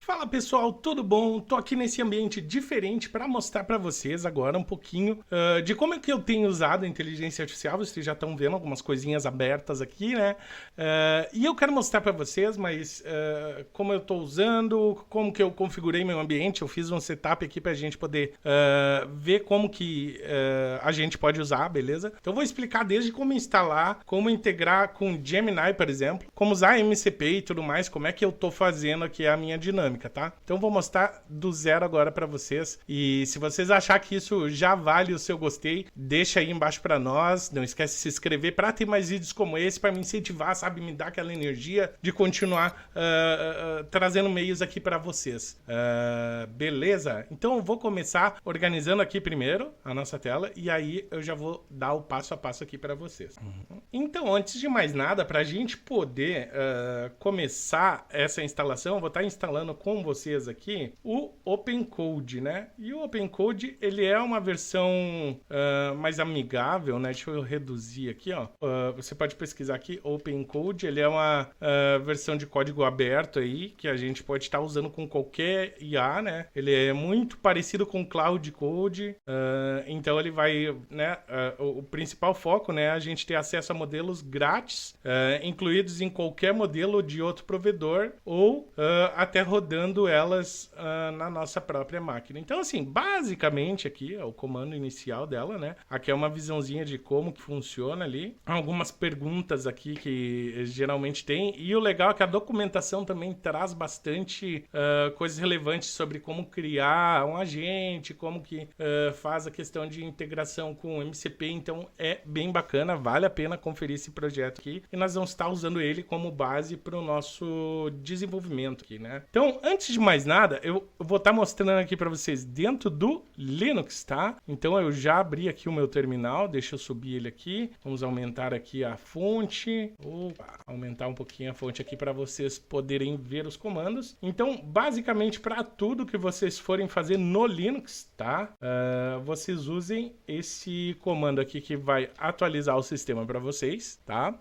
Fala pessoal, tudo bom? Tô aqui nesse ambiente diferente para mostrar para vocês agora um pouquinho de como é que eu tenho usado a inteligência artificial. Vocês já estão vendo algumas coisinhas abertas aqui, né? E eu quero mostrar para vocês, mas como eu tô usando, como que eu configurei meu ambiente. Eu fiz um setup aqui para a gente poder ver como que a gente pode usar, beleza? Então eu vou explicar desde como instalar, como integrar com Gemini, por exemplo, como usar MCP e tudo mais, como é que eu tô fazendo aqui a minha dinâmica, tá? Então vou mostrar do zero agora para vocês. E se vocês achar que isso já vale o seu gostei, deixa aí embaixo para nós. Não esquece de se inscrever para ter mais vídeos como esse, para me incentivar, sabe? Me dar aquela energia de continuar trazendo meios aqui para vocês. Beleza? Então eu vou começar organizando aqui primeiro a nossa tela e aí eu já vou dar o passo a passo aqui para vocês. Então, antes de mais nada, para a gente poder começar essa instalação, eu vou estar instalando com vocês aqui o OpenCode, né? E o OpenCode, ele é uma versão mais amigável, né? Deixa eu reduzir aqui, ó. Você pode pesquisar aqui, OpenCode, ele é uma versão de código aberto aí, que a gente pode estar usando com qualquer IA, né? Ele é muito parecido com Cloud Code, então ele vai, né? O principal foco, né? É a gente ter acesso a modelos grátis, incluídos em qualquer modelo de outro provedor, ou até rodando elas na nossa própria máquina. Então, assim, basicamente aqui é o comando inicial dela, né? Aqui é uma visãozinha de como que funciona ali. Algumas perguntas aqui que geralmente tem. E o legal é que a documentação também traz bastante coisas relevantes sobre como criar um agente, como que faz a questão de integração com o MCP. Então, é bem bacana, vale a pena conferir esse projeto aqui. E nós vamos estar usando ele como base para o nosso desenvolvimento aqui, né? Então, antes de mais nada, eu vou estar mostrando aqui para vocês dentro do Linux, tá? Então, eu já abri aqui o meu terminal, deixa eu subir ele aqui. Vamos aumentar aqui a fonte. Aumentar um pouquinho a fonte aqui para vocês poderem ver os comandos. Então, basicamente, para tudo que vocês forem fazer no Linux, tá? Vocês usem esse comando aqui que vai atualizar o sistema para vocês, tá?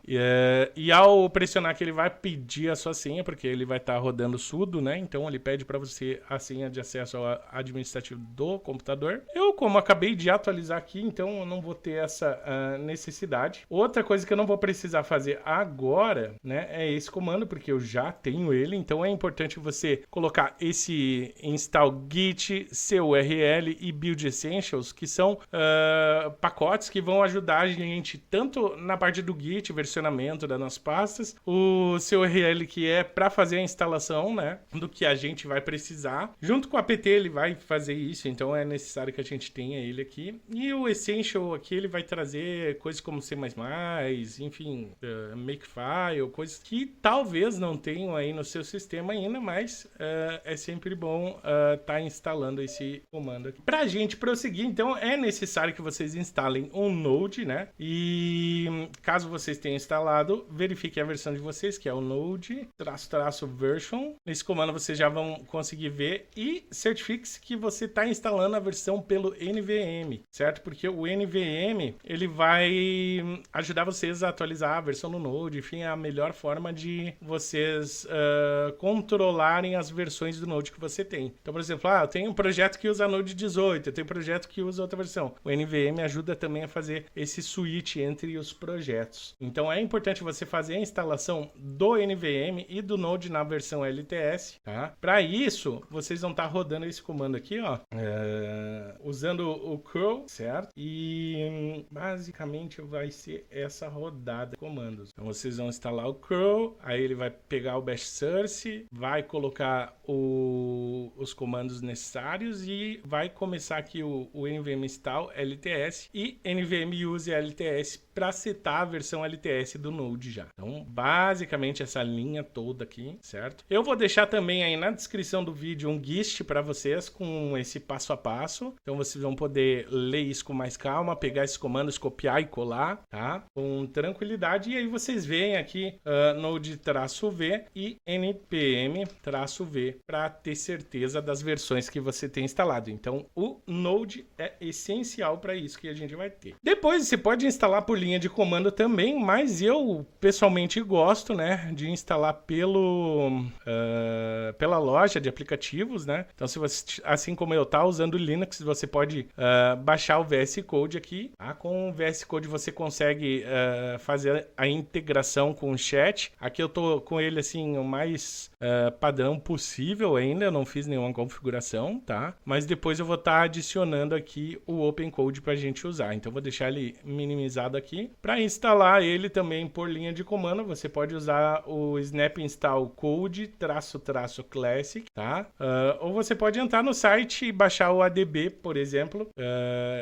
E ao pressionar aqui, ele vai pedir a sua senha, porque ele vai estar rodando sudo, né? Então ele pede para você a senha de acesso ao administrativo do computador. Eu, como acabei de atualizar aqui, então eu não vou ter essa necessidade. Outra coisa que eu não vou precisar fazer agora, né, é esse comando, porque eu já tenho ele. Então é importante você colocar esse install git, curl e build essentials, que são pacotes que vão ajudar a gente tanto na parte do git, versionamento das nossas pastas, o curl, que é para fazer a instalação, né, do que a gente vai precisar. Junto com o apt ele vai fazer isso, então é necessário que a gente tenha ele aqui. E o essential aqui ele vai trazer coisas como C++, enfim, Makefile, coisas que talvez não tenham aí no seu sistema ainda, mas é sempre bom tá instalando esse comando aqui. Pra gente prosseguir, então, é necessário que vocês instalem um Node, né? E caso vocês tenham instalado, verifique a versão de vocês, que é o Node --version. Nesse comando vocês já vão conseguir ver e certifique-se que você está instalando a versão pelo NVM, certo? Porque o NVM, ele vai ajudar vocês a atualizar a versão do Node, enfim, é a melhor forma de vocês controlarem as versões do Node que você tem. Então, por exemplo, eu tenho um projeto que usa Node 18, eu tenho um projeto que usa outra versão. O NVM ajuda também a fazer esse switch entre os projetos. Então, é importante você fazer a instalação do NVM e do Node na versão LTS, tá? Para isso, vocês vão estar rodando esse comando aqui, ó, usando o curl, certo? E basicamente vai ser essa rodada de comandos. Então, vocês vão instalar o curl, aí ele vai pegar o bash source, vai colocar os comandos necessários e vai começar aqui o nvm install LTS e nvm use LTS para setar a versão LTS do Node já. Então, basicamente essa linha toda aqui, certo? Eu vou deixar também aí na descrição do vídeo um GIST para vocês com esse passo a passo. Então, vocês vão poder ler isso com mais calma, pegar esses comandos, copiar e colar, tá? Com tranquilidade. E aí vocês veem aqui Node-V e npm-v para ter certeza das versões que você tem instalado. Então, o Node é essencial para isso que a gente vai ter. Depois, você pode instalar por linha de comando também, mas eu pessoalmente gosto, né, de instalar pela loja de aplicativos, né? Então, se você, assim como eu, tá usando o Linux, você pode baixar o VS Code aqui. Tá? Com o VS Code você consegue fazer a integração com o chat. Aqui eu tô com ele assim o mais padrão possível ainda, eu não fiz nenhuma configuração, tá? Mas depois eu vou estar adicionando aqui o OpenCode para a gente usar. Então eu vou deixar ele minimizado aqui. Para instalar ele também por linha de comando, você pode usar o snap install code --classic, tá? Ou você pode entrar no site e baixar o ADB, por exemplo,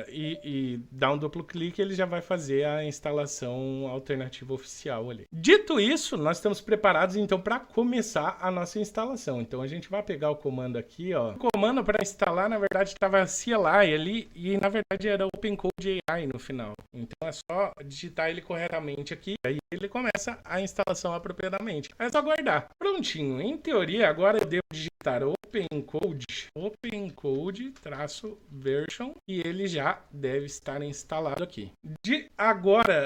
e dar um duplo clique, ele já vai fazer a instalação alternativa oficial ali. Dito isso, nós estamos preparados então para começar a nossa instalação. Então a gente vai pegar o comando aqui, ó. O comando para instalar, na verdade, estava CLI ali e na verdade era OpenCode AI no final. Então é só digitar ele corretamente aqui, aí ele começa a instalação apropriadamente. É só guardar. Prontinho. Em teoria, agora eu devo digitar OpenCode-version e ele já deve estar instalado aqui. De agora,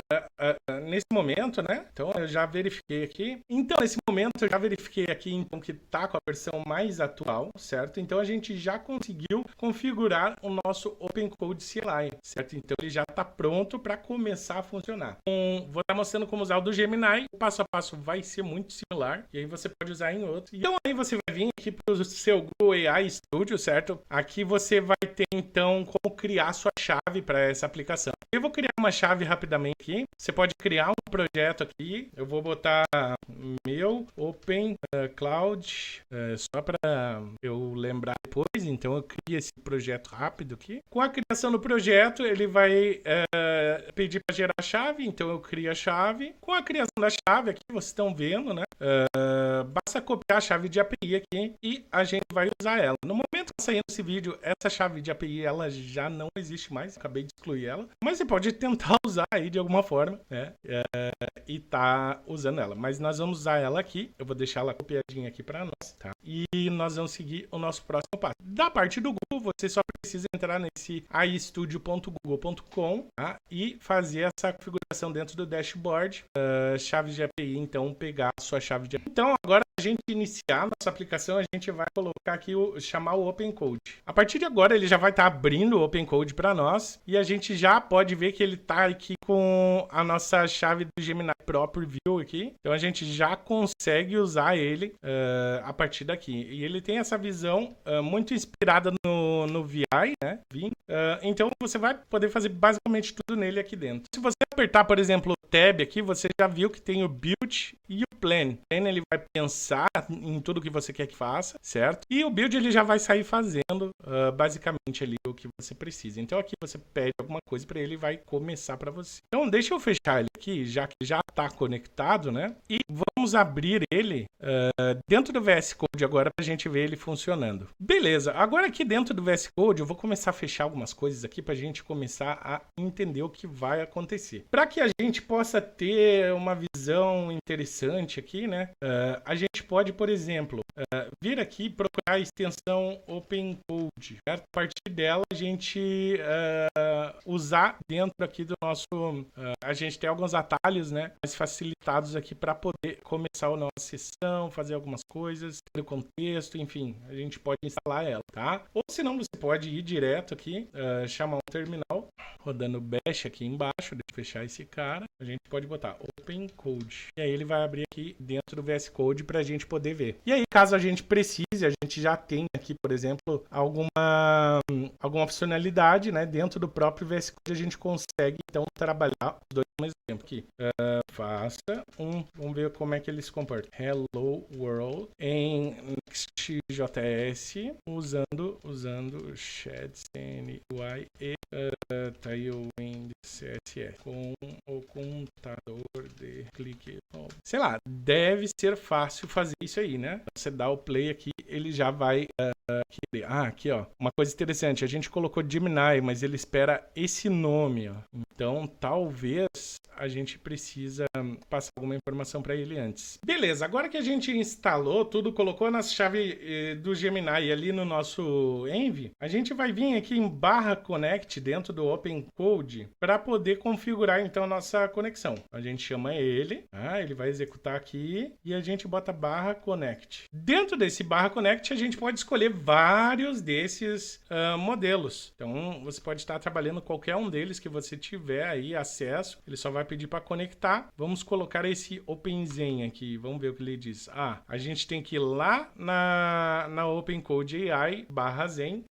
nesse momento, né? Então eu já verifiquei aqui. Então nesse momento eu já verifiquei aqui então que tá com a versão mais atual, certo? Então a gente já conseguiu configurar o nosso OpenCode CLI, certo? Então ele já está pronto para começar a funcionar. Vou estar mostrando como usar o do Gemini. O passo a passo vai ser muito similar e aí você pode usar em outro. Então aí você vai vir aqui para o seu Google AI Studio, certo? Aqui você vai ter então como criar sua chave para essa aplicação. Eu vou criar uma chave rapidamente aqui. Você pode criar um projeto aqui. Eu vou botar meu Open Cloud, só para eu lembrar depois. Então eu crio esse projeto rápido aqui. Com a criação do projeto, ele vai pedir para gerar a chave. Então eu crio a chave. Com a criação da chave aqui, vocês estão vendo, né? Basta copiar a chave de API aqui e a gente vai usar ela. No momento que saindo esse vídeo, essa chave de API ela já não existe mais. Acabei de excluir ela. Mas você pode tentar usar aí de alguma forma, né? E tá usando ela. Mas nós vamos usar ela aqui. Eu vou deixar ela copiadinha aqui para nós, tá? E nós vamos seguir o nosso próximo passo. Da parte do Google, você só precisa entrar nesse istudio.google.com, tá? E fazer essa configuração dentro do dashboard. Chave de API, então pegar a sua chave de API. Então agora a gente iniciar a nossa aplicação, a gente vai colocar aqui, chamar o OpenCode. A partir de agora ele já vai estar abrindo o OpenCode para nós e a gente já pode ver que ele está aqui com a nossa chave do Gemini Pro Preview aqui. Então a gente já consegue usar ele a partir daqui. E ele tem essa visão muito inspirada no VI, né? Então você vai poder fazer basicamente tudo nele aqui dentro. Se você apertar, por exemplo, o Tab aqui, você já viu que tem o Build e o Plan. O Plan ele vai pensar em tudo que você quer que faça, certo? E o Build ele já vai sair fazendo basicamente ali o que você precisa. Então aqui você pede alguma coisa para ele e vai começar para você. Então deixa eu fechar ele aqui, já que já está conectado, né? E vamos abrir ele dentro do VS Code agora para a gente ver ele funcionando. Beleza, agora aqui dentro do VS Code eu vou começar a fechar algumas coisas aqui para a gente começar a entender o que vai acontecer. Para que a gente possa ter uma visão interessante aqui, né? A gente pode, por exemplo, vir aqui e procurar a extensão OpenCode. Certo? A partir dela a gente usar dentro aqui do nosso... a gente tem alguns atalhos, né? Mais facilitados aqui para poder começar a nossa sessão, fazer algumas coisas, ter o contexto, enfim, a gente pode instalar ela, tá? Ou se não, você pode ir direto aqui, chamar um terminal, rodando o bash aqui embaixo, deixa eu fechar esse cara, a gente pode botar OpenCode. E aí ele vai abrir aqui dentro do VS Code para a gente poder ver. E aí, caso a gente precise, a gente já tem aqui, por exemplo, alguma funcionalidade, né? Dentro do próprio VS Code a gente consegue, então, trabalhar os dois ao mesmo tempo aqui. Faça vamos ver como é que ele se comporta. Hello World em Next.js usando Shadcn UI e Tailwind CSS com o contador de clique. Sei lá, deve ser fácil fazer isso aí, né? Você dá o play aqui, ele já vai... aqui, ó. Uma coisa interessante. A gente colocou Gemini, mas ele espera esse nome, ó. Então, talvez a gente precisa passar alguma informação para ele antes. Beleza, agora que a gente instalou tudo, colocou na chave do Gemini ali no nosso Envy, a gente vai vir aqui em /connect dentro do OpenCode para poder configurar então a nossa conexão. A gente chama ele, ele vai executar aqui e a gente bota /connect. Dentro desse /connect a gente pode escolher vários desses modelos. Então você pode estar trabalhando qualquer um deles que você tiver aí acesso. Ele só vai pedir para conectar. Vamos colocar esse OpenZen aqui. Vamos ver o que ele diz. A gente tem que ir lá na OpenCode AI /Zen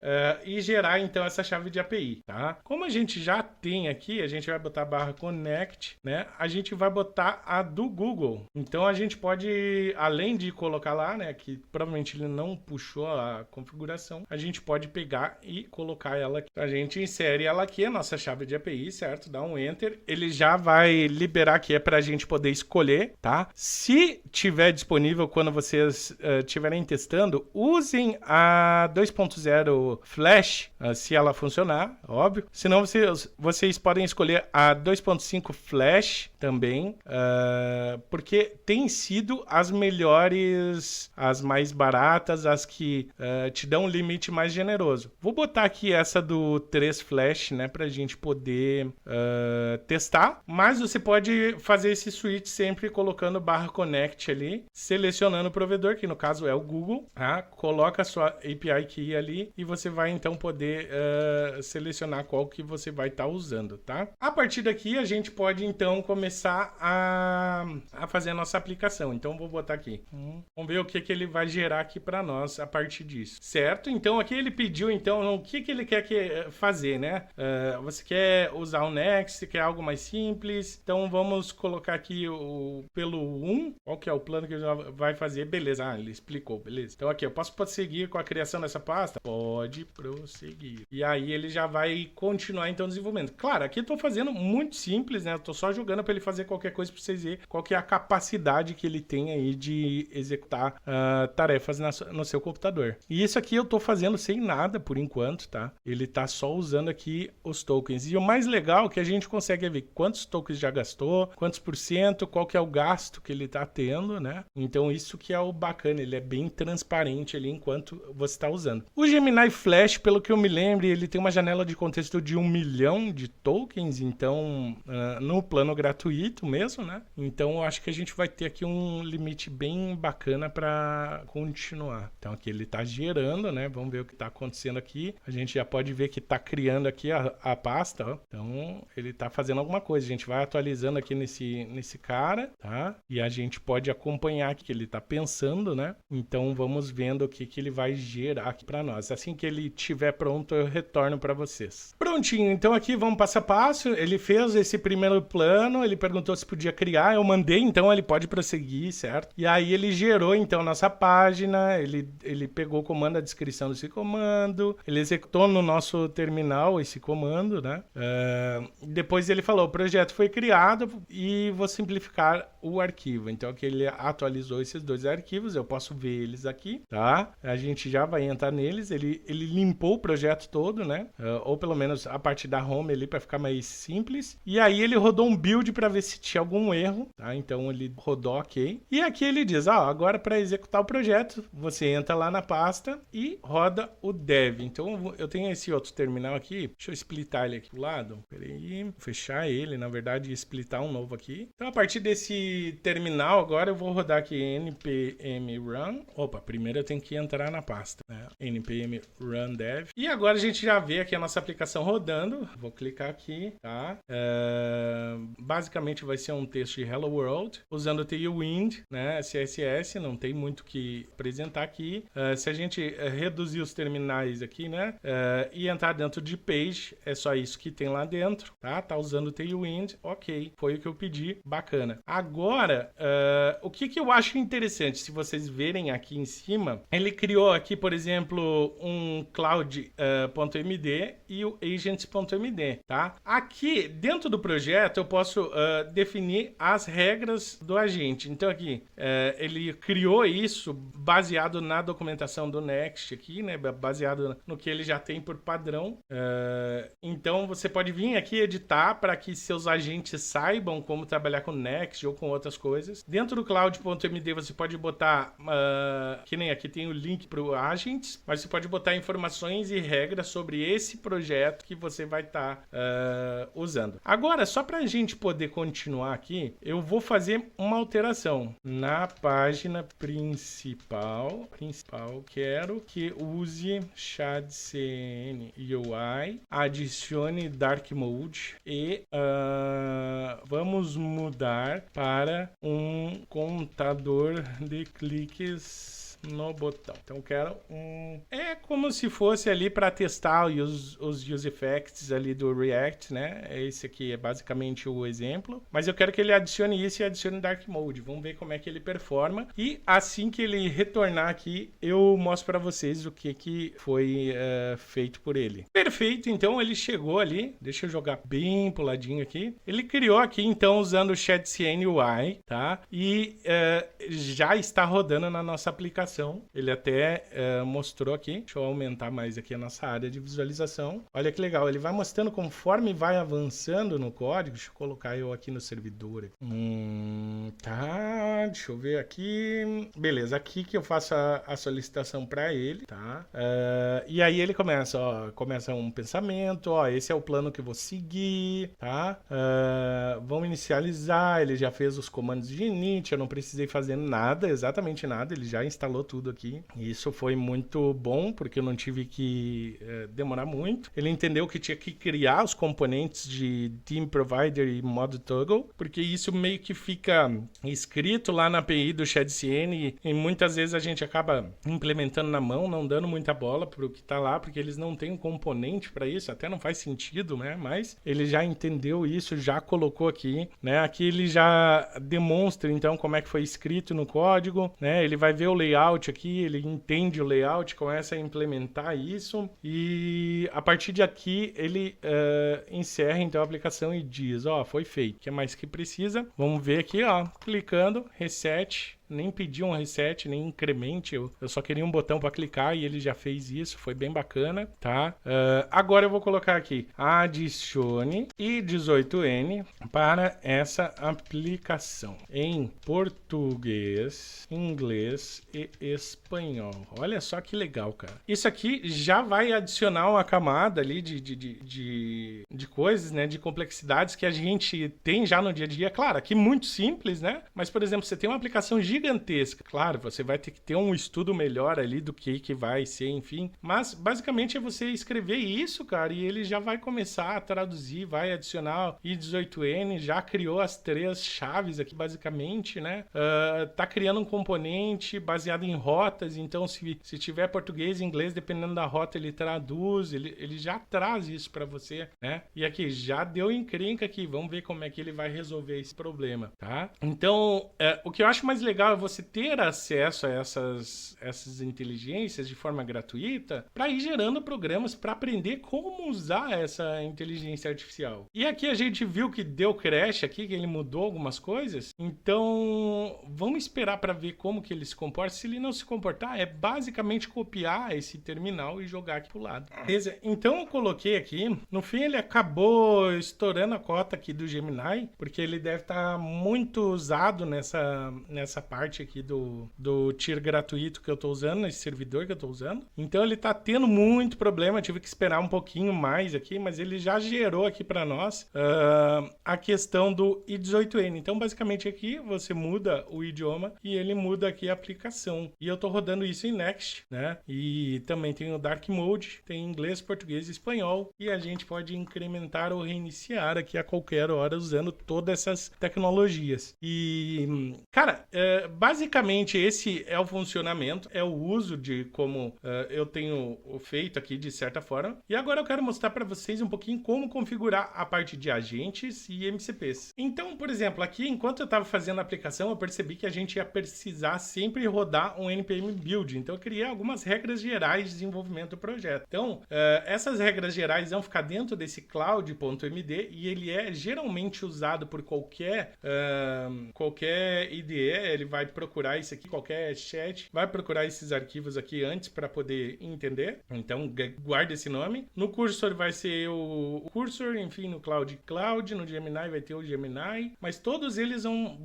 e gerar então essa chave de API, tá? Como a gente já tem aqui, a gente vai botar /connect, né? A gente vai botar a do Google. Então a gente pode, além de colocar lá, né, que provavelmente ele não puxou a configuração, a gente pode pegar e colocar ela aqui. A gente insere ela aqui, a nossa chave de API, certo? Dá um Enter. Ele já vai liberar aqui, é para a gente poder escolher, tá? Se tiver disponível quando vocês estiverem testando, usem a 2.0 Flash, se ela funcionar, óbvio. Senão vocês podem escolher a 2.5 Flash também, porque tem sido as melhores, as mais baratas, as que te dão um limite mais generoso. Vou botar aqui essa do 3 Flash, né, pra gente poder testar, mas você pode fazer esse switch sempre colocando /connect ali, selecionando o provedor, que no caso é o Google, tá? Coloca a sua API key ali e você vai então poder selecionar qual que você vai estar usando, tá? A partir daqui a gente pode então começar a fazer a nossa aplicação. Então vou botar aqui. Vamos ver o que ele vai gerar aqui para nós a partir disso, certo? Então aqui ele pediu então o que ele quer fazer, né? Você quer usar o Next, quer algo mais simples? Então vamos colocar aqui pelo 1, qual que é o plano que ele vai fazer? Beleza, ele explicou, beleza. Então aqui eu posso prosseguir com a criação dessa pasta? Pode prosseguir. E aí ele já vai continuar então o desenvolvimento. Claro, aqui eu tô fazendo muito simples, né? Eu tô só jogando para ele fazer qualquer coisa para vocês verem qual que é a capacidade que ele tem aí de executar tarefas no seu computador. E isso aqui eu tô fazendo sem nada por enquanto, tá? Ele tá só usando aqui os tokens. E o mais legal é que a gente consegue ver quantos tokens já gastou, quantos %, qual que é o gasto que ele tá tendo, né? Então isso que é o bacana, ele é bem transparente ali enquanto você está usando. O Gemini Flash, pelo que eu me lembro, ele tem uma janela de contexto de 1 milhão de tokens, então no plano gratuito mesmo, né? Então eu acho que a gente vai ter aqui um limite bem bacana para continuar. Então aqui ele está gerando, né? Vamos ver o que está acontecendo aqui. A gente já pode ver que está criando aqui a pasta, ó. Então ele está fazendo alguma coisa. A gente vai atualizando aqui nesse cara, tá? E a gente pode acompanhar o que ele está pensando, né? Então vamos vendo o que ele vai gerar aqui para nós. Assim que ele estiver pronto, eu retorno para vocês. Prontinho, então aqui vamos passo a passo. Ele fez esse primeiro plano, ele perguntou se podia criar, eu mandei, então ele pode prosseguir, certo? E aí ele gerou então nossa página, ele pegou o comando, a descrição desse comando, ele executou no nosso terminal esse comando, né? Depois ele falou, o projeto foi criado e vou simplificar o arquivo. Então aqui ele atualizou esses dois arquivos, eu posso ver eles aqui, tá? A gente já vai entrar neles, ele limpou o projeto todo, né? Ou pelo menos a parte da home ali para ficar mais simples. E aí ele rodou um build para ver se tinha algum erro, tá? Então ele rodou ok. E aqui ele diz, agora para executar o projeto, você entra lá na pasta e roda o dev. Então eu tenho esse outro terminal aqui, deixa eu splitar ele aqui do lado. Peraí, vou fechar ele, na verdade, e splitar um novo aqui. Então a partir desse terminal agora eu vou rodar aqui npm run. Opa, primeiro eu tenho que entrar na pasta, né? npm run dev. E agora a gente já vê aqui a nossa aplicação rodando. Vou clicar aqui, tá? Basicamente vai ser um texto de Hello World, usando o Tailwind, né? CSS, não tem muito o que apresentar aqui. Se a gente reduzir os terminais aqui, né? E entrar dentro de page, é só isso que tem lá dentro, tá? Tá usando o Tailwind, ok. Foi o que eu pedi, bacana. Agora, o que eu acho interessante, se vocês verem aqui em cima, ele criou aqui, por exemplo, um cloud.md e o agents.md, tá? Aqui, dentro do projeto, eu posso definir as regras do agente. Então aqui, ele criou isso baseado baseado na documentação do Next aqui, né? Baseado no que ele já tem por padrão. Então você pode vir aqui editar para que seus agentes saibam como trabalhar com Next ou com outras coisas. Dentro do Cloud.md você pode botar, que nem aqui tem o link para o Agents, mas você pode botar informações e regras sobre esse projeto que você vai estar usando. Agora, só para a gente poder continuar aqui, eu vou fazer uma alteração na página principal. Quero que use ShadCN UI, adicione Dark Mode e vamos mudar para um contador de cliques no botão. Então eu quero é como se fosse ali para testar os use effects ali do React, né? Esse aqui é basicamente o exemplo, mas eu quero que ele adicione isso e adicione Dark Mode. Vamos ver como é que ele performa e assim que ele retornar aqui, eu mostro para vocês o que foi feito por ele. Perfeito, então ele chegou ali, deixa eu jogar bem pro ladinho aqui. Ele criou aqui então usando o ShadCN UI, tá? E já está rodando na nossa aplicação. Ele até mostrou aqui. Deixa eu aumentar mais aqui a nossa área de visualização. Olha que legal. Ele vai mostrando conforme vai avançando no código. Deixa eu colocar eu aqui no servidor. Tá. Deixa eu ver aqui. Beleza. Aqui que eu faço a solicitação para ele, tá? E aí ele começa, ó. Começa um pensamento. Ó, esse é o plano que eu vou seguir, tá? Vamos inicializar. Ele já fez os comandos de init. Eu não precisei fazer nada, exatamente nada. Ele já instalou tudo aqui. Isso foi muito bom, porque eu não tive que demorar muito. Ele entendeu que tinha que criar os componentes de Team Provider e Modo Toggle, porque isso meio que fica escrito lá na API do ShadCN e muitas vezes a gente acaba implementando na mão, não dando muita bola para o que está lá, porque eles não têm um componente para isso, até não faz sentido, né? Mas ele já entendeu isso, já colocou aqui, né? Aqui ele já demonstra, então, como é que foi escrito no código, né? Ele vai ver o layout aqui, ele entende o layout, começa a implementar isso e a partir de aqui ele encerra então a aplicação e diz, ó, foi feito. O que mais que precisa? Vamos ver aqui, ó, clicando, reset. Nem pedi um reset, nem incremente, eu só queria um botão para clicar e ele já fez isso, foi bem bacana, tá? Agora eu vou colocar aqui, adicione i18n para essa aplicação em português, inglês e espanhol. Olha só que legal, cara. Isso aqui já vai adicionar uma camada ali de coisas, né, de complexidades que a gente tem já no dia a dia. Claro, aqui muito simples, né? Mas, por exemplo, você tem uma aplicação gigantesca. Claro, você vai ter que ter um estudo melhor ali do que vai ser, enfim. Mas, basicamente, é você escrever isso, cara, e ele já vai começar a traduzir, vai adicionar i18n, já criou as 3 chaves aqui, basicamente, né? Tá criando um componente baseado em rotas, então, se tiver português e inglês, dependendo da rota, ele traduz, ele já traz isso para você, né? E aqui, já deu encrenca aqui, vamos ver como é que ele vai resolver esse problema, tá? Então, o que eu acho mais legal é você ter acesso a essas inteligências de forma gratuita para ir gerando programas para aprender como usar essa inteligência artificial. E aqui a gente viu que deu crash aqui, que ele mudou algumas coisas. Então, vamos esperar para ver como que ele se comporta. Se ele não se comportar, é basicamente copiar esse terminal e jogar aqui pro lado. Beleza? Então, eu coloquei aqui. No fim, ele acabou estourando a cota aqui do Gemini, porque ele deve estar muito usado nessa parte aqui do tier gratuito que eu tô usando, esse servidor que eu tô usando. Então ele tá tendo muito problema, tive que esperar um pouquinho mais aqui, mas ele já gerou aqui para nós a questão do i18n. Então basicamente aqui você muda o idioma e ele muda aqui a aplicação. E eu tô rodando isso em Next, né? E também tem o Dark Mode, tem inglês, português e espanhol. E a gente pode incrementar ou reiniciar aqui a qualquer hora usando todas essas tecnologias. E, cara, basicamente esse é o funcionamento, é o uso de como eu tenho feito aqui de certa forma. E agora eu quero mostrar para vocês um pouquinho como configurar a parte de agentes e MCPs. Então, por exemplo, aqui enquanto eu estava fazendo a aplicação, eu percebi que a gente ia precisar sempre rodar um npm build. Então eu criei algumas regras gerais de desenvolvimento do projeto. Então, essas regras gerais vão ficar dentro desse cloud.md e ele é geralmente usado por qualquer IDE. Ele vai procurar isso aqui, qualquer chat, vai procurar esses arquivos aqui antes para poder entender. Então, guarda esse nome. No cursor vai ser o cursor, enfim, no Cloud, no Gemini vai ter o Gemini, mas todos eles vão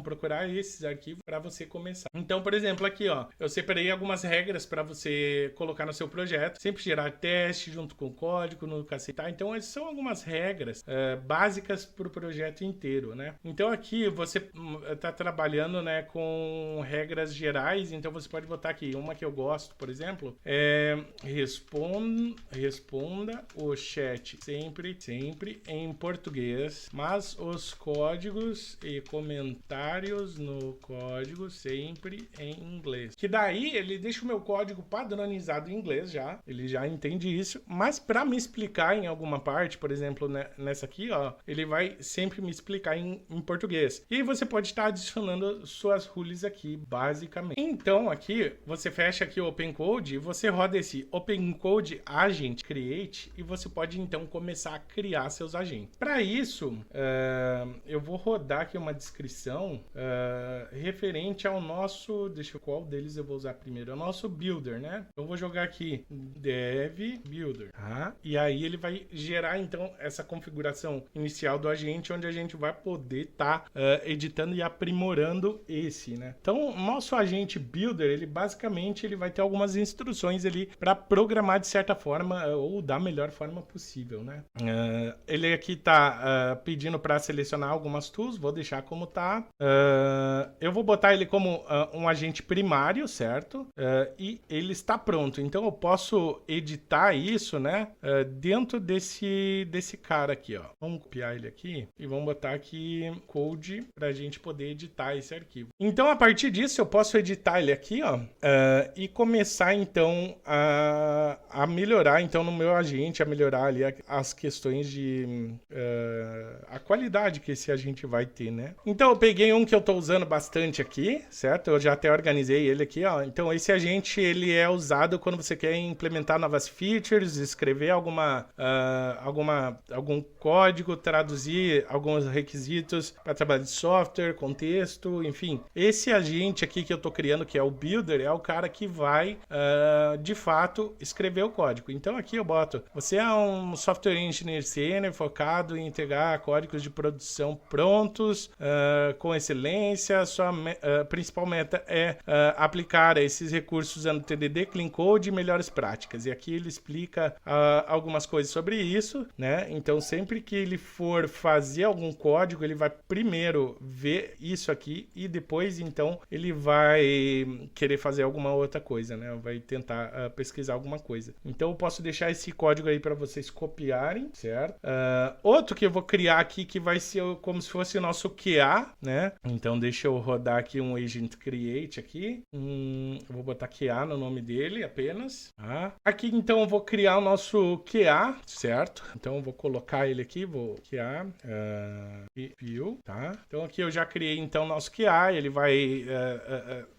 procurar esses arquivos para você começar. Então, por exemplo, aqui, ó, eu separei algumas regras para você colocar no seu projeto. Sempre gerar teste junto com o código, no cacetar. Então, essas são algumas regras básicas para o projeto inteiro, né? Então, aqui você está trabalhando, né, com regras gerais. Então, você pode botar aqui uma que eu gosto, por exemplo, responda o chat sempre em português, mas os códigos e comentários no código sempre em inglês. Que daí ele deixa o meu código padronizado em inglês já, ele já entende isso, mas para me explicar em alguma parte, por exemplo, nessa aqui, ó, ele vai sempre me explicar em português. E aí você pode estar adicionando suas rules aqui, basicamente. Então aqui, você fecha aqui o OpenCode e você roda esse OpenCode Agent Create e você pode então começar a criar seus agentes. Para isso, eu vou rodar aqui uma descrição referente ao nosso, qual deles eu vou usar primeiro? É o nosso builder, né? Eu vou jogar aqui dev builder, tá? E aí ele vai gerar então essa configuração inicial do agente, onde a gente vai poder estar editando e aprimorando esse, né? Então, o nosso agente builder, ele basicamente vai ter algumas instruções ali para programar de certa forma ou da melhor forma possível, né? Ele aqui tá pedindo para selecionar algumas tools, vou deixar como tá. Eu vou botar ele como um agente primário, certo? E ele está pronto. Então eu posso editar isso, né? Dentro desse cara aqui, ó. Vamos copiar ele aqui e vamos botar aqui code para a gente poder editar esse arquivo. Então a partir disso eu posso editar ele aqui, ó, e começar então a melhorar então no meu agente, a melhorar ali as questões de a qualidade que esse agente vai ter, né? Então eu peguei um que eu tô usando bastante aqui, certo? Eu já até organizei ele aqui, ó. Então esse agente ele é usado quando você quer implementar novas features, escrever algum código, traduzir alguns requisitos para trabalhar de software, contexto, enfim. Esse agente aqui que eu tô criando, que é o builder, é o cara que vai de fato escrever o código. Então aqui eu boto, você é um software engineer senior focado em entregar códigos de produção prontos, com excelência. Sua principal meta é aplicar esses recursos usando TDD, Clean Code e melhores práticas. E aqui ele explica algumas coisas sobre isso, né? Então sempre que ele for fazer algum código, ele vai primeiro ver isso aqui e depois então ele vai querer fazer alguma outra coisa, né? Vai tentar pesquisar alguma coisa. Então eu posso deixar esse código aí para vocês copiarem, certo? Outro que eu vou criar aqui que vai ser como se fosse o nosso QA, né? Então deixa eu rodar aqui um agent create aqui. Eu vou botar QA no nome dele apenas. Tá? Aqui então eu vou criar o nosso QA, certo? Então eu vou colocar ele aqui, vou QA review, tá? Então aqui eu já criei então o nosso QA, ele vai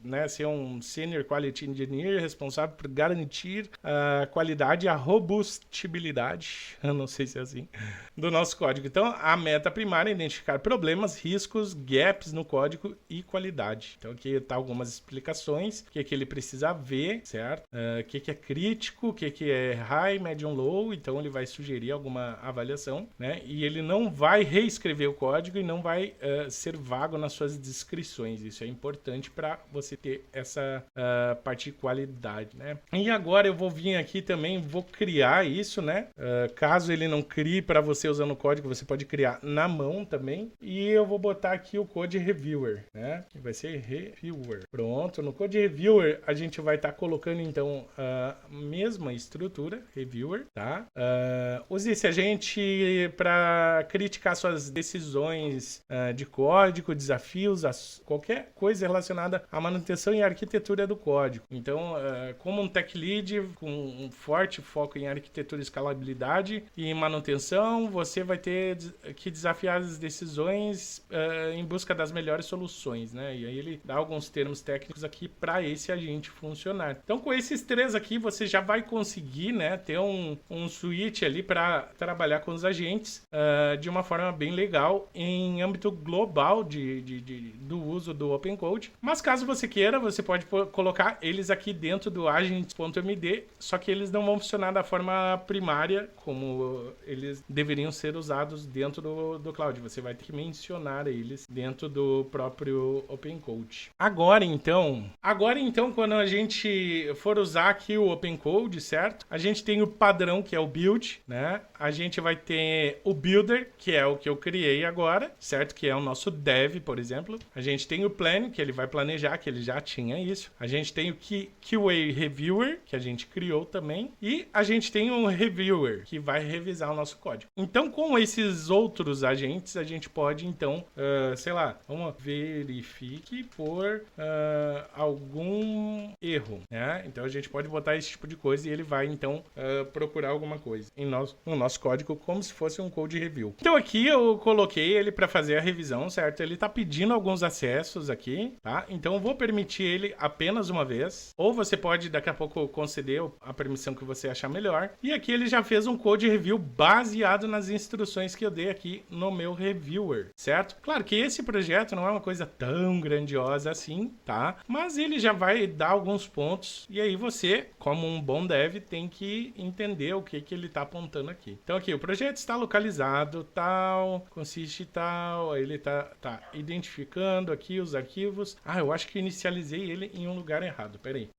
né, ser um Senior Quality Engineer responsável por garantir a qualidade e a robustibilidade, eu não sei se é assim, do nosso código. Então a meta primária é identificar problemas, riscos, gaps no código e qualidade. Então aqui tá algumas explicações, o que ele precisa ver, certo? O que é crítico, o que é high, medium, low, então ele vai sugerir alguma avaliação, né? E ele não vai reescrever o código e não vai ser vago nas suas descrições. Isso é importante para você ter essa parte de qualidade, né? E agora eu vou vir aqui também, vou criar isso, né? Caso ele não crie para você usando o código, você pode criar na mão também. E eu vou botar aqui o Code Reviewer, né? Vai ser Reviewer. Pronto, no Code Reviewer a gente vai estar colocando então a mesma estrutura, Reviewer, tá? Use esse agente para criticar suas decisões de código, desafios, qualquer coisa relacionada à manutenção e arquitetura do código. Então, como um tech lead com um forte foco em arquitetura, escalabilidade e manutenção, você vai ter que desafiar as decisões em busca das melhores soluções, né? E aí ele dá alguns termos técnicos aqui para esse agente funcionar. Então, com esses três aqui, você já vai conseguir, né, ter um switch ali para trabalhar com os agentes de uma forma bem legal em âmbito global de do uso do OpenCode. Mas caso você queira, você pode colocar eles aqui dentro do agents.md, só que eles não vão funcionar da forma primária, como eles deveriam ser usados dentro do Cloud. Você vai ter que mencionar eles dentro do próprio OpenCode. Agora então, quando a gente for usar aqui o OpenCode, certo? A gente tem o padrão, que é o build, né? A gente vai ter o builder, que é o que eu criei agora, certo? Que é o nosso dev, por exemplo. A gente tem o plan, que ele vai planejar, que ele já tinha isso. A gente tem o QA reviewer, que a gente criou também. E a gente tem um reviewer, que vai revisar o nosso código. Então, com esses outros agentes, a gente pode, então, sei lá, vamos verifique por algum erro, né? Então, a gente pode botar esse tipo de coisa e ele vai, então, procurar alguma coisa no nosso código, como se fosse um code review. Então, aqui eu coloquei ele para fazer a revisão, certo? Ele está pedindo alguns acessos aqui, tá? Então, eu vou permitir ele apenas uma vez, ou você pode, daqui a pouco, conceder a permissão que você achar melhor. E aqui ele já fez um code review baseado nas instruções que eu dei aqui no meu reviewer, certo? Claro que esse projeto não é uma coisa tão grandiosa assim, tá? Mas ele já vai dar alguns pontos e aí você, como um bom dev, tem que entender o que ele está apontando aqui. Então aqui, o projeto está localizado, tal, consiste tal, ele tá identificando aqui os arquivos. Eu acho que inicializei ele em um lugar errado, peraí.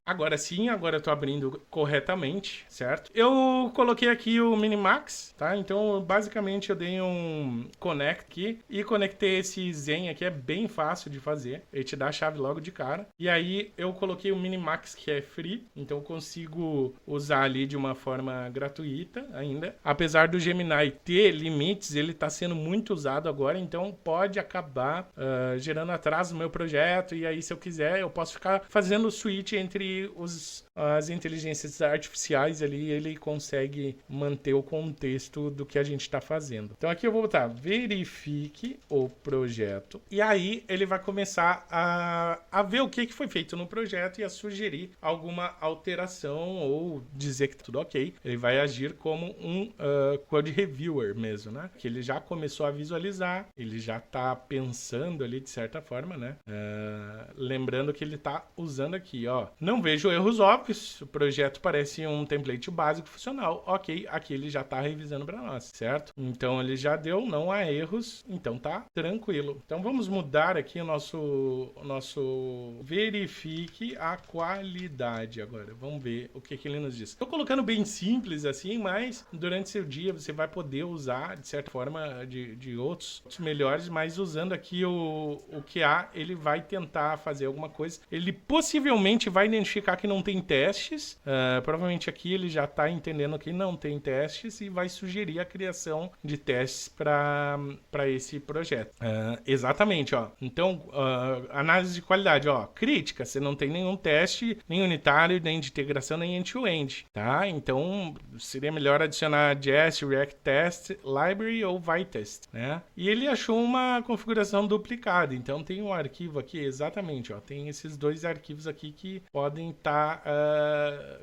Agora sim, agora eu tô abrindo corretamente, certo? Eu coloquei aqui o Minimax, tá? Então, basicamente, eu dei um connect aqui e conectei esse Zen aqui, é bem fácil de fazer. Ele te dá a chave logo de cara. E aí, eu coloquei o Minimax, que é free, então eu consigo usar ali de uma forma gratuita ainda. Apesar do Gemini ter limites, ele tá sendo muito usado agora, então pode acabar gerando atraso no meu projeto. E aí, se eu quiser, eu posso ficar fazendo o switch entre as inteligências artificiais ali, ele consegue manter o contexto do que a gente está fazendo. Então aqui eu vou botar verifique o projeto e aí ele vai começar a ver o que foi feito no projeto e a sugerir alguma alteração ou dizer que tá tudo ok. Ele vai agir como um code reviewer mesmo, né? Que ele já começou a visualizar, ele já está pensando ali de certa forma, né? Lembrando que ele está usando aqui, ó, não vejo erros óbvios, o projeto parece um template básico funcional. Ok, aqui ele já está revisando para nós, certo? Então ele já deu, não há erros, então tá tranquilo. Então vamos mudar aqui o nosso verifique a qualidade agora. Vamos ver o que ele nos diz. Estou colocando bem simples assim, mas durante seu dia você vai poder usar de certa forma de outros melhores, mas usando aqui o QA, ele vai tentar fazer alguma coisa. Ele possivelmente vai identificar que não tem testes. Provavelmente aqui ele já está entendendo que não tem testes e vai sugerir a criação de testes para esse projeto. Exatamente, ó. Então, análise de qualidade, ó. Crítica, você não tem nenhum teste, nem unitário, nem de integração, nem end-to-end, tá? Então, seria melhor adicionar JS, React Test, Library ou Vitest, né? E ele achou uma configuração duplicada. Então, tem um arquivo aqui, exatamente, ó. Tem esses dois arquivos aqui que podem estar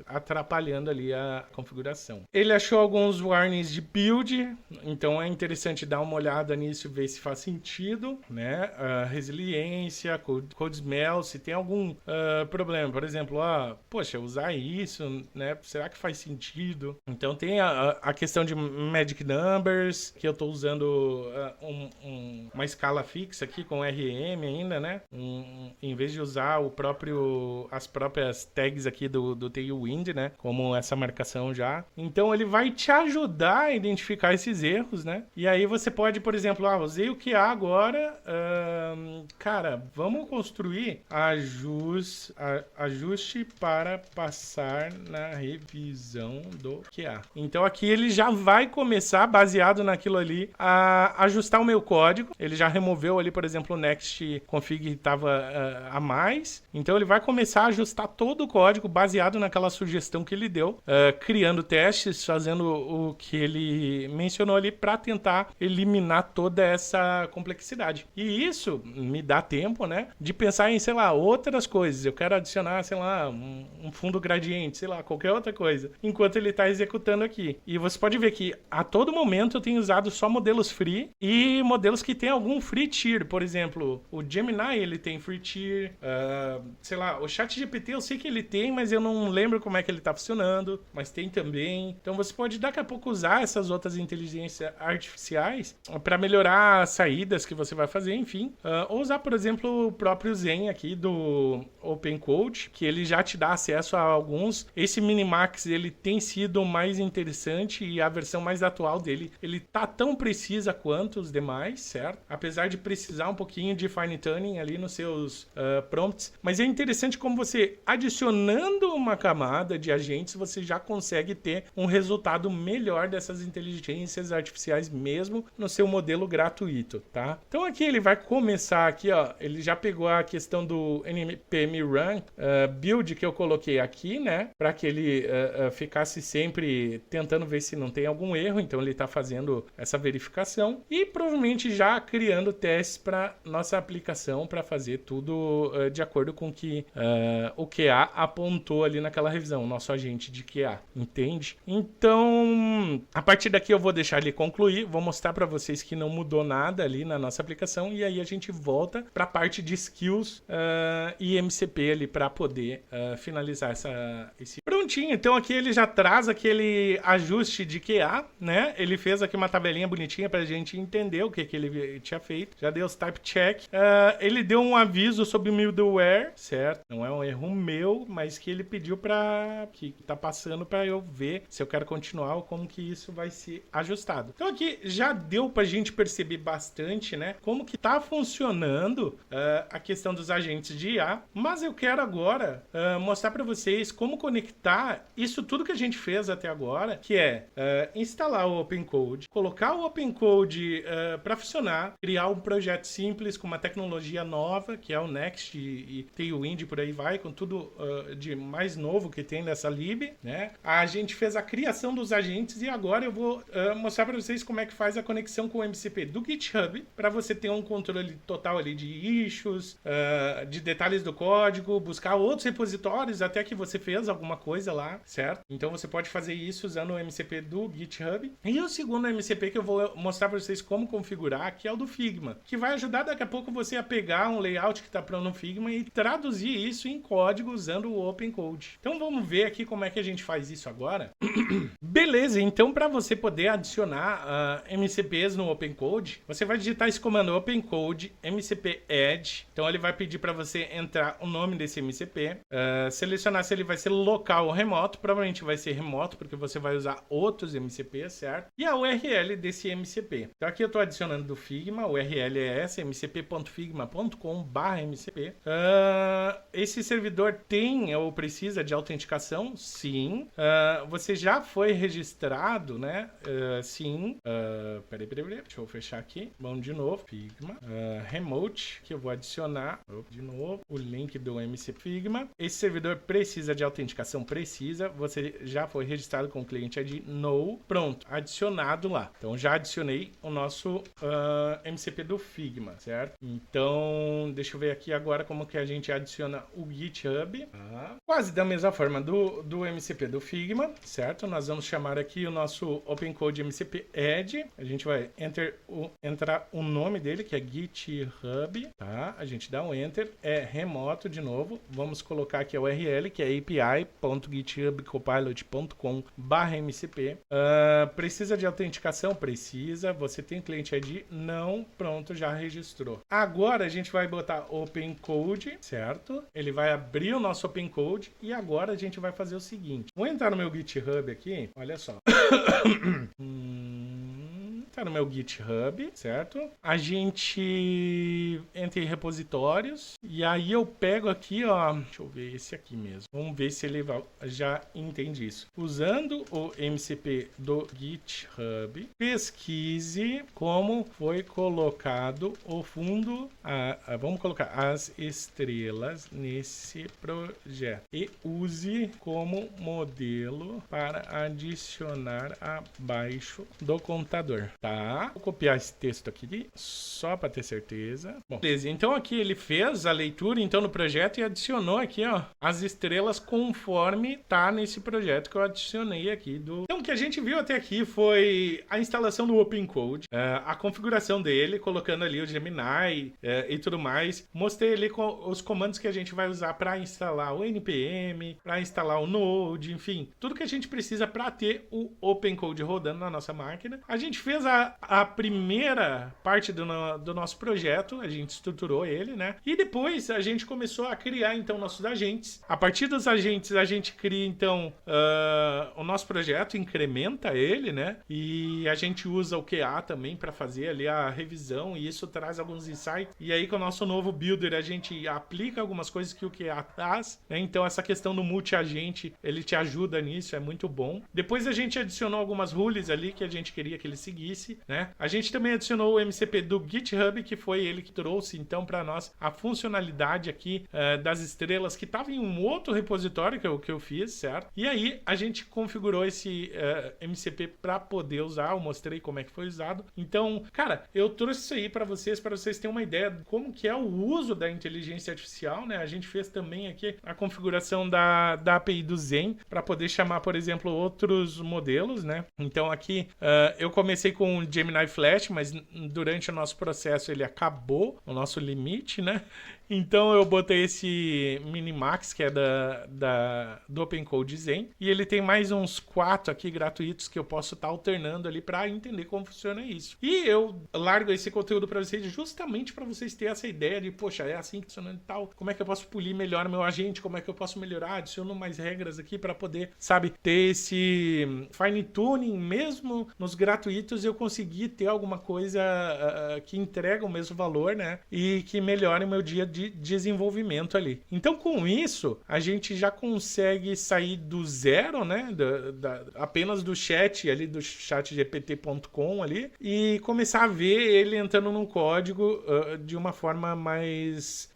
atrapalhando ali a configuração. Ele achou alguns warnings de build, então é interessante dar uma olhada nisso e ver se faz sentido, né? Resiliência, code smell, se tem algum problema, por exemplo, poxa, usar isso, né? Será que faz sentido? Então tem a questão de magic numbers, que eu estou usando uma escala fixa aqui com RM ainda, né? Em vez de usar as próprias tags aqui do Tailwind, né? Como essa marcação já. Então ele vai te ajudar a identificar esses erros, né? E aí você pode, por exemplo, usei o QA agora, cara, vamos construir ajuste para passar na revisão do QA. Então aqui ele já vai começar, baseado naquilo ali, a ajustar o meu código. Ele já removeu ali, por exemplo, o next config que estava a mais. Então ele vai vai começar a ajustar todo o código baseado naquela sugestão que ele deu, criando testes, fazendo o que ele mencionou ali para tentar eliminar toda essa complexidade. E isso me dá tempo, né, de pensar em, sei lá, outras coisas. Eu quero adicionar, sei lá, um fundo gradiente, sei lá, qualquer outra coisa, enquanto ele está executando aqui. E você pode ver que a todo momento eu tenho usado só modelos free e modelos que tem algum free tier. Por exemplo, o Gemini, ele tem free tier, sei lá, o ChatGPT eu sei que ele tem, mas eu não lembro como é que ele está funcionando, mas tem também. Então você pode daqui a pouco usar essas outras inteligências artificiais para melhorar as saídas que você vai fazer, enfim. Ou usar, por exemplo, o próprio Zen aqui do OpenCode, que ele já te dá acesso a alguns. Esse Minimax, ele tem sido mais interessante e a versão mais atual dele, ele tá tão precisa quanto os demais, certo? Apesar de precisar um pouquinho de fine tuning ali nos seus prompts. Mas é interessante como você, adicionando uma camada de agentes, você já consegue ter um resultado melhor dessas inteligências artificiais mesmo no seu modelo gratuito, tá? Então aqui ele vai começar aqui, ó, ele já pegou a questão do npm run build que eu coloquei aqui, né, para que ele ficasse sempre tentando ver se não tem algum erro, então ele está fazendo essa verificação e provavelmente já criando testes para nossa aplicação para fazer tudo de acordo com que o QA apontou ali naquela revisão, o nosso agente de QA, entende? Então, a partir daqui eu vou deixar ele concluir, vou mostrar para vocês que não mudou nada ali na nossa aplicação e aí a gente volta para a parte de skills e MCP ali para poder finalizar esse prontinho. Então aqui ele já traz aquele ajuste de QA, né? Ele fez aqui uma tabelinha bonitinha pra gente entender o que ele tinha feito. Já deu os type check. Ele deu um aviso sobre middleware, certo? Não é um erro meu, mas que ele pediu que tá passando para eu ver se eu quero continuar ou como que isso vai ser ajustado. Então aqui já deu pra gente perceber bastante, né? Como que tá funcionando a questão dos agentes de IA, mas eu quero agora mostrar para vocês como conectar isso tudo que a gente fez até agora, que é instalar o OpenCode, colocar o OpenCode para funcionar, criar um projeto simples com uma tecnologia nova, que é o Next e Tailwind, por aí vai, com tudo de mais novo que tem nessa lib, né? A gente fez a criação dos agentes e agora eu vou mostrar para vocês como é que faz a conexão com o MCP do GitHub, para você ter um controle total ali de issues, de detalhes do código, buscar outros repositórios até que você fez alguma coisa lá, certo? Então você pode fazer isso usando o MCP do GitHub. E o segundo MCP que eu vou mostrar para vocês como configurar, que é o do Figma, que vai ajudar daqui a pouco você a pegar um layout que está pronto no Figma e traduzir isso em código usando o OpenCode. Então vamos ver aqui como é que a gente faz isso agora. Beleza, então para você poder adicionar MCPs no OpenCode, você vai digitar esse comando OpenCode MCP add. Então ele vai pedir para você entrar o nome desse MCP, selecionar se ele vai ser local ou remoto, provavelmente vai ser remoto porque você vai usar outros MCPs, certo? E a URL desse MCP. Então aqui eu estou adicionando do Figma, a URL é essa, mcp.figma.com/mcp. Esse servidor tem ou precisa de autenticação? Sim. Você já foi registrado, né? Sim. Peraí, deixa eu fechar aqui. Vamos de novo. Figma. Remote, que eu vou adicionar de novo o link do MCP Figma. Esse servidor precisa de autenticação? Precisa. Você já foi registrado com o cliente ID? No. Pronto. Adicionado lá. Então já adicionei o nosso MCP do Figma, certo? Então, deixa eu ver aqui agora como que a gente adiciona o GitHub. Quase da mesma forma do MCP do Figma, certo? Nós vamos chamar aqui o nosso OpenCode MCP Add. A gente vai entrar o nome dele, que é GitHub, tá? A gente dá um Enter, é remoto de novo. Vamos colocar aqui a URL, que é api.githubcopilot.com/mcp. Precisa de autenticação? Precisa. Você tem cliente ID? Não. Pronto, já registrou. Agora a gente vai botar OpenCode, certo? Ele vai abrir o nosso OpenCode e agora a gente vai fazer o seguinte. Vou entrar no meu GitHub aqui, olha só. tá no meu GitHub, certo? A gente entra em repositórios e aí eu pego aqui, ó, deixa eu ver esse aqui mesmo. Vamos ver se ele já entende isso. Usando o MCP do GitHub, pesquise como foi colocado o fundo, vamos colocar as estrelas nesse projeto e use como modelo para adicionar abaixo do computador, tá? Vou copiar esse texto aqui só para ter certeza. Bom, beleza. Então aqui ele fez a leitura então no projeto e adicionou aqui, ó, as estrelas conforme tá nesse projeto que eu adicionei aqui Então o que a gente viu até aqui foi a instalação do OpenCode, a configuração dele, colocando ali o Gemini e tudo mais. Mostrei ali os comandos que a gente vai usar para instalar o NPM, para instalar o Node, enfim, tudo que a gente precisa para ter o OpenCode rodando na nossa máquina. A gente fez a primeira parte do nosso projeto, a gente estruturou ele, né? E depois a gente começou a criar então nossos agentes. A partir dos agentes a gente cria então o nosso projeto, incrementa ele, né? E a gente usa o QA também para fazer ali a revisão e isso traz alguns insights. E aí com o nosso novo builder a gente aplica algumas coisas que o QA traz, né? Então essa questão do multi-agente, ele te ajuda nisso, é muito bom. Depois a gente adicionou algumas rules ali que a gente queria que ele seguisse, né? A gente também adicionou o MCP do GitHub, que foi ele que trouxe então para nós a funcionalidade aqui das estrelas que estava em um outro repositório que eu fiz, certo? E aí a gente configurou esse MCP para poder usar, eu mostrei como é que foi usado. Então, cara, eu trouxe isso aí para vocês terem uma ideia de como que é o uso da inteligência artificial, né? A gente fez também aqui a configuração da API do Zen para poder chamar, por exemplo, outros modelos, né? Então aqui eu comecei com o Gemini Flash, mas durante o nosso processo ele acabou, o nosso limite, né? Então eu botei esse Minimax, que é do OpenCode Zen, e ele tem mais uns 4 aqui gratuitos que eu posso estar alternando ali para entender como funciona isso. E eu largo esse conteúdo para vocês justamente para vocês terem essa ideia de, poxa, é assim que funciona e tal, como é que eu posso polir melhor meu agente, como é que eu posso melhorar, adiciono mais regras aqui para poder, sabe, ter esse fine tuning mesmo nos gratuitos eu conseguir ter alguma coisa que entrega o mesmo valor, né, e que melhore o meu dia de desenvolvimento ali. Então, com isso, a gente já consegue sair do zero, né? Apenas do chat ali, do chatgpt.com ali, e começar a ver ele entrando no código de uma forma mais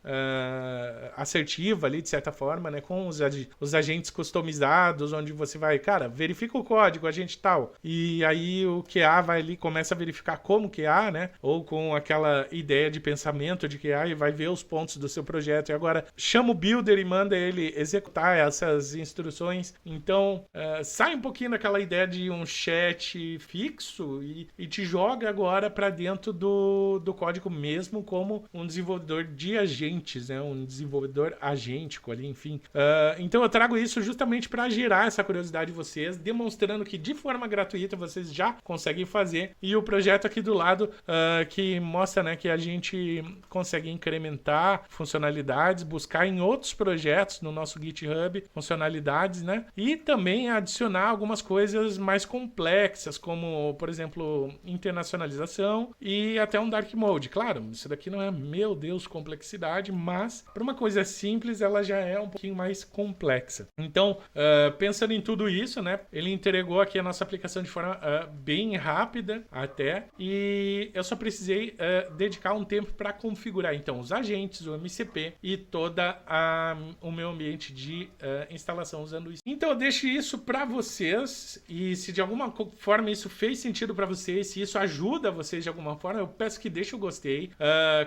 assertiva ali, de certa forma, né? Com os agentes customizados, onde você vai, cara, verifica o código, agente tal, e aí o QA vai ali, começa a verificar como QA, né? Ou com aquela ideia de pensamento de QA e vai ver os pontos do seu projeto e agora chama o builder e manda ele executar essas instruções. Então sai um pouquinho daquela ideia de um chat fixo e te joga agora para dentro do código mesmo como um desenvolvedor de agentes, né? Um desenvolvedor agêntico ali, enfim. Então eu trago isso justamente para gerar essa curiosidade de vocês, demonstrando que de forma gratuita vocês já conseguem fazer, e o projeto aqui do lado que mostra, né, que a gente consegue incrementar funcionalidades, buscar em outros projetos no nosso GitHub funcionalidades, né? E também adicionar algumas coisas mais complexas, como, por exemplo, internacionalização e até um dark mode. Claro, isso daqui não é, meu Deus, complexidade, mas para uma coisa simples, ela já é um pouquinho mais complexa. Então, pensando em tudo isso, né? Ele entregou aqui a nossa aplicação de forma bem rápida até, e eu só precisei dedicar um tempo para configurar, então, os agentes, o MCP e toda o meu ambiente de instalação usando isso. Então eu deixo isso para vocês, e se de alguma forma isso fez sentido para vocês, se isso ajuda vocês de alguma forma, eu peço que deixe o gostei.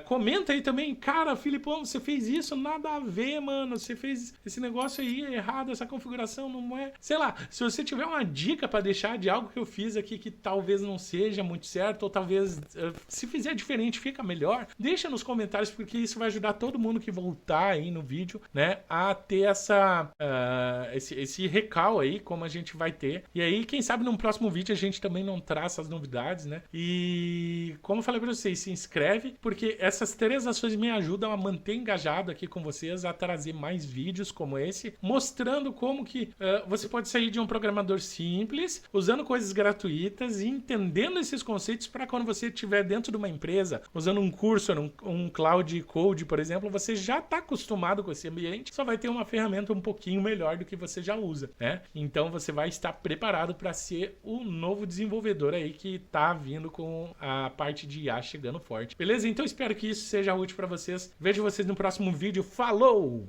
Comenta aí também, cara, Filipão, você fez isso, nada a ver, mano, você fez esse negócio aí errado, essa configuração não é... Sei lá, se você tiver uma dica para deixar de algo que eu fiz aqui que talvez não seja muito certo, ou talvez se fizer diferente fica melhor, deixa nos comentários, porque isso vai ajudar todo mundo que voltar aí no vídeo, né, a ter esse recal aí, como a gente vai ter. E aí, quem sabe num próximo vídeo a gente também não traz essas novidades, né? E como eu falei pra vocês, se inscreve, porque essas 3 ações me ajudam a manter engajado aqui com vocês, a trazer mais vídeos como esse, mostrando como que você pode sair de um programador simples, usando coisas gratuitas e entendendo esses conceitos para quando você estiver dentro de uma empresa, usando um curso, um Cloud Code, por exemplo, você já está acostumado com esse ambiente, só vai ter uma ferramenta um pouquinho melhor do que você já usa, né? Então você vai estar preparado para ser o novo desenvolvedor aí que tá vindo com a parte de IA chegando forte. Beleza? Então espero que isso seja útil para vocês. Vejo vocês no próximo vídeo. Falou!